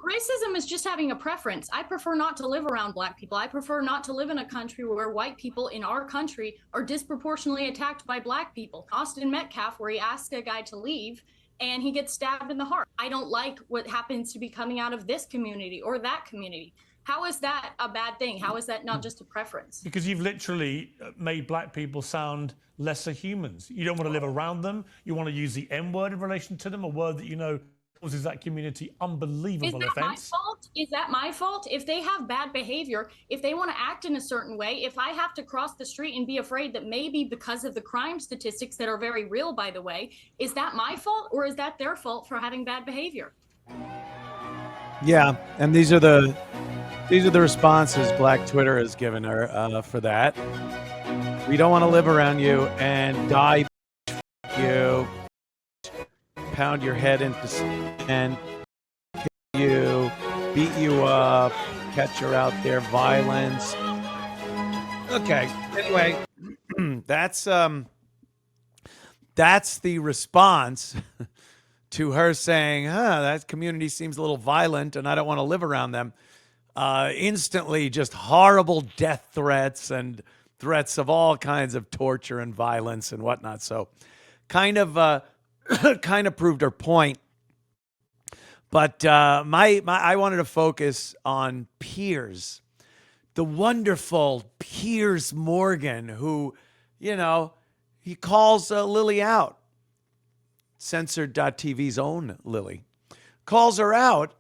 Racism is just having a preference. I prefer not to live around black people. I prefer not to live in a country where white people in our country are disproportionately attacked by black people. Austin Metcalf, where he asked a guy to leave and he gets stabbed in the heart. I don't like what happens to be coming out of this community or that community. How is that a bad thing? How is that not just a preference? Because you've literally made black people sound lesser humans. You don't want to live around them. You want to use the N word in relation to them, a word that you know causes that community unbelievable offense. Is that my fault? Is that my fault? If they have bad behavior, if they want to act in a certain way, if I have to cross the street and be afraid that maybe because of the crime statistics that are very real, by the way, is that my fault or is that their fault for having bad behavior? Yeah, and these are the responses Black Twitter has given her for that. We don't want to live around you and die you. Pound your head into and kill you, beat you up, catch her out there, violence. Okay. Anyway, that's the response to her saying, that community seems a little violent and I don't want to live around them. Instantly just horrible death threats and threats of all kinds of torture and violence and whatnot. So kind of proved her point. But I wanted to focus on Piers, the wonderful Piers Morgan, who, he calls Lilly out. Censored.tv's own Lilly calls her out,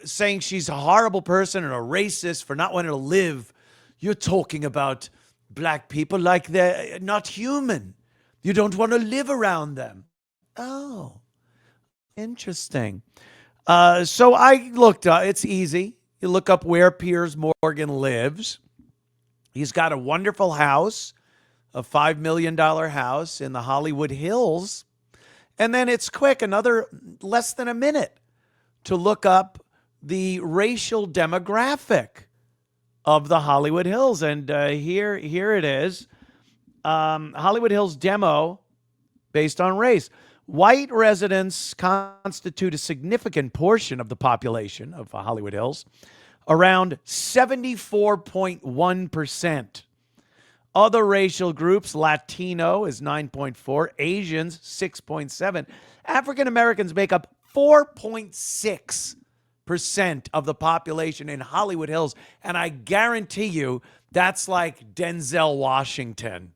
saying she's a horrible person and a racist for not wanting to live. You're talking about black people like they're not human. You don't want to live around them. Oh, interesting. So I looked up. It's easy. You look up where Piers Morgan lives. He's got a wonderful house, a $5 million house in the Hollywood Hills. And then it's quick, another less than a minute to look up the racial demographic of the Hollywood Hills. And here it is. Hollywood Hills demo based on race. White residents constitute a significant portion of the population of Hollywood Hills, around 74.1%. Other racial groups, Latino is 9.4, Asians 6.7. African Americans make up 4.6% of the population in Hollywood Hills, and I guarantee you that's like Denzel Washington,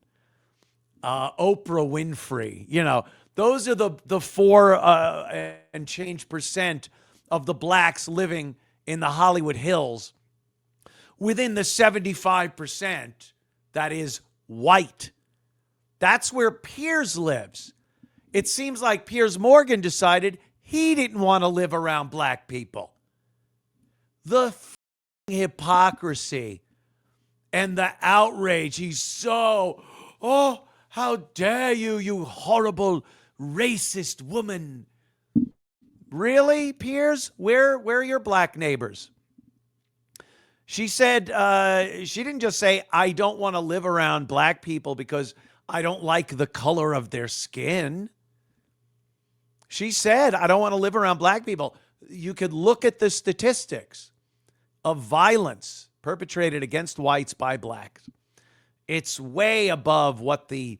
Oprah Winfrey. Those are the 4 and change percent of the blacks living in the Hollywood Hills within the 75% that is white. That's where Piers lives. It seems like Piers Morgan decided he didn't want to live around black people. The hypocrisy and the outrage. He's so, how dare you, you horrible racist woman. Really, Piers? Where are your black neighbors? She said, she didn't just say, I don't want to live around black people because I don't like the color of their skin. She said, I don't want to live around black people. You could look at the statistics of violence perpetrated against whites by blacks. It's way above what the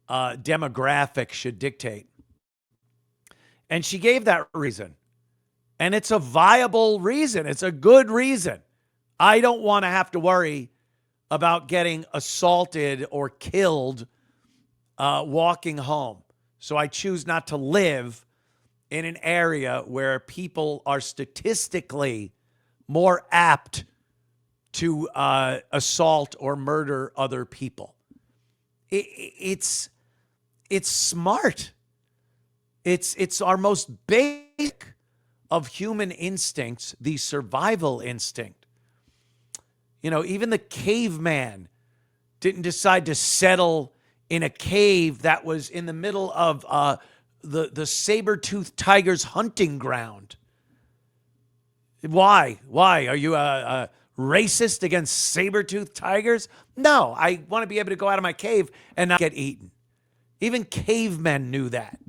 demographic should dictate. And she gave that reason. And it's a viable reason. It's a good reason. I don't want to have to worry about getting assaulted or killed walking home. So I choose not to live in an area where people are statistically more apt to assault or murder other people. It's smart. It's our most basic of human instincts, the survival instinct. Even the caveman didn't decide to settle in a cave that was in the middle of the saber-toothed tiger's hunting ground. Why? Are you a racist against saber-toothed tigers? No, I want to be able to go out of my cave and not get eaten. Even cavemen knew that.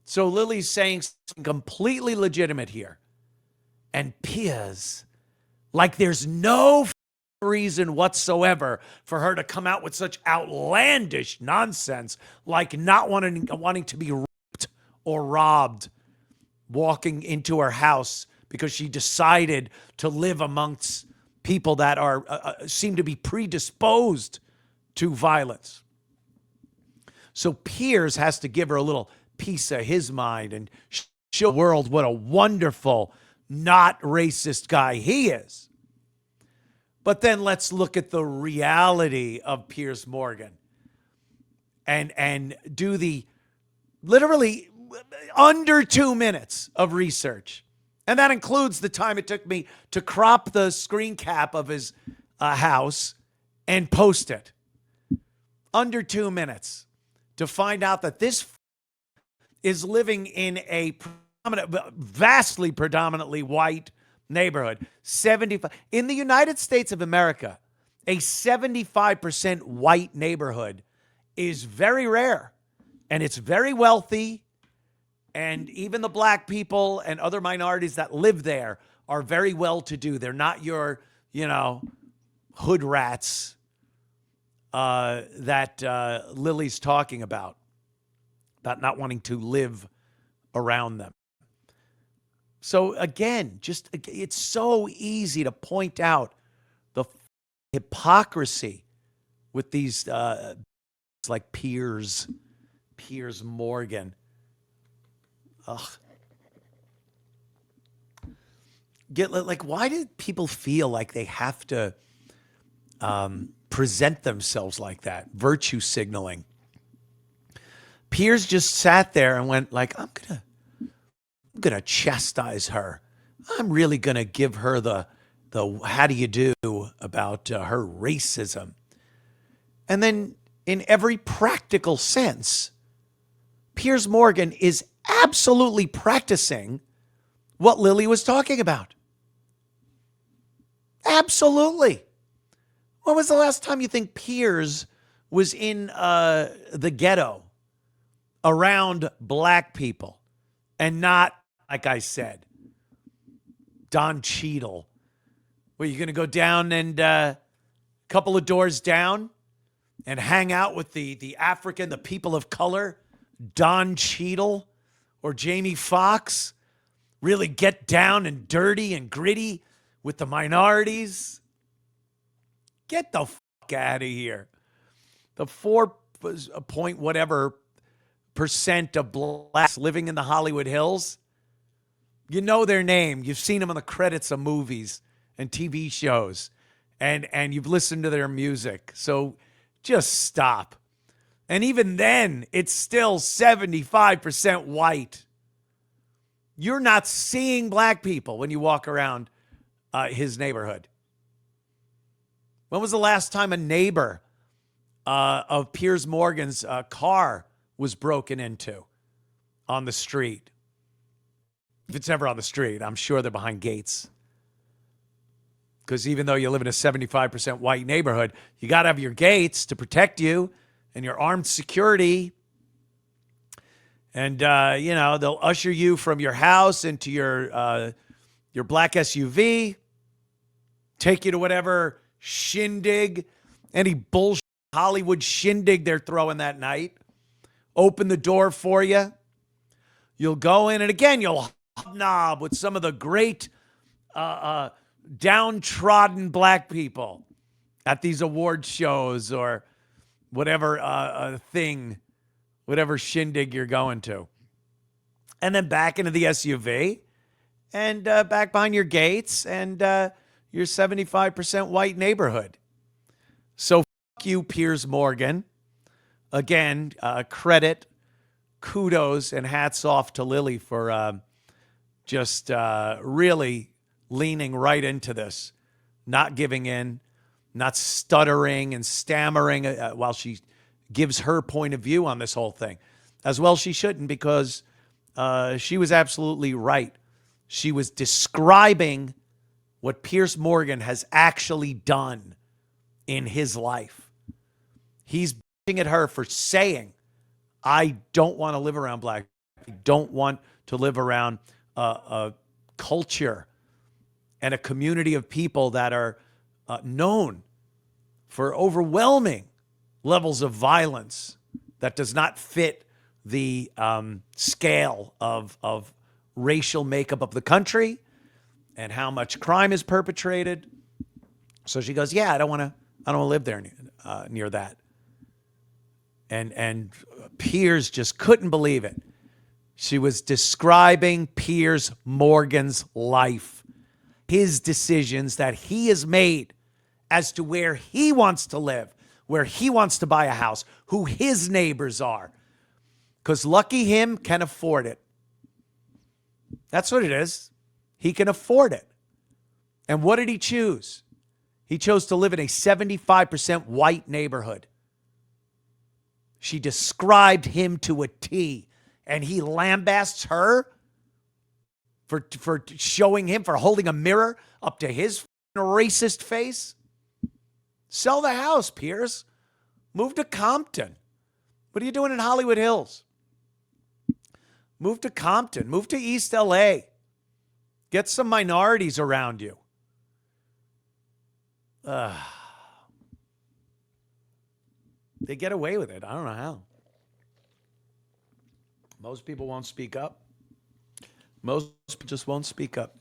So Lily's saying something completely legitimate here. And Piers, like there's no reason whatsoever for her to come out with such outlandish nonsense, like not wanting to be raped or robbed, walking into her house because she decided to live amongst people that are seem to be predisposed to violence. So Piers has to give her a little piece of his mind and show the world what a wonderful, not racist guy he is. But then let's look at the reality of Piers Morgan and do the literally under 2 minutes of research. And that includes the time it took me to crop the screen cap of his house and post it. Under 2 minutes to find out that this is living in a vastly predominantly white neighborhood. 75 in the United States of America, a 75% white neighborhood is very rare, and it's very wealthy. And even the black people and other minorities that live there are very well-to-do. They're not your, hood rats that Lily's talking about not wanting to live around them. So again, it's so easy to point out the hypocrisy with these like Piers Morgan. Ugh. Why do people feel like they have to present themselves like that? Virtue signaling. Piers just sat there and went like, I'm gonna chastise her. I'm really gonna give her the how do you do about her racism. And then in every practical sense, Piers Morgan is absolutely practicing what Lilly was talking about. Absolutely. When was the last time you think Piers was in the ghetto around black people and not, like I said, Don Cheadle? Where you're going to go down and a couple of doors down and hang out with the African, the people of color, Don Cheadle or Jamie Foxx, really get down and dirty and gritty with the minorities? Get the fuck out of here. The 4 point whatever percent of blacks living in the Hollywood Hills, you know their name. You've seen them on the credits of movies and TV shows, and you've listened to their music. So just stop. And even then, it's still 75% white. You're not seeing black people when you walk around his neighborhood. When was the last time a neighbor of Piers Morgan's car was broken into on the street? If it's ever on the street, I'm sure they're behind gates. Because even though you live in a 75% white neighborhood, you got to have your gates to protect you and your armed security. And, they'll usher you from your house into your black SUV, take you to whatever shindig, any bullshit Hollywood shindig they're throwing that night, open the door for you. You'll go in, and again, you'll hobnob with some of the great downtrodden black people at these award shows or whatever whatever shindig you're going to. And then back into the SUV and back behind your gates and your 75% white neighborhood. So fuck you, Piers Morgan. Again, credit, kudos, and hats off to Lilly for just really leaning right into this, not giving in, not stuttering and stammering while she gives her point of view on this whole thing. As well she shouldn't, because she was absolutely right. She was describing what Piers Morgan has actually done in his life. He's bitching at her for saying, I don't want to live around black don't want to live around a culture and a community of people that are known for overwhelming levels of violence that does not fit the scale of racial makeup of the country and how much crime is perpetrated. So she goes, yeah, I don't want to live there near that. And Piers just couldn't believe it. She was describing Piers Morgan's life, his decisions that he has made as to where he wants to live, where he wants to buy a house, who his neighbors are. Because lucky him can afford it. That's what it is. He can afford it. And what did he choose? He chose to live in a 75% white neighborhood. She described him to a T, and he lambasts her for showing him, for holding a mirror up to his racist face. Sell the house, Piers. Move to Compton. What are you doing in Hollywood Hills? Move to Compton. Move to East LA. Get some minorities around you. They get away with it. I don't know how. Most people won't speak up. Most just won't speak up.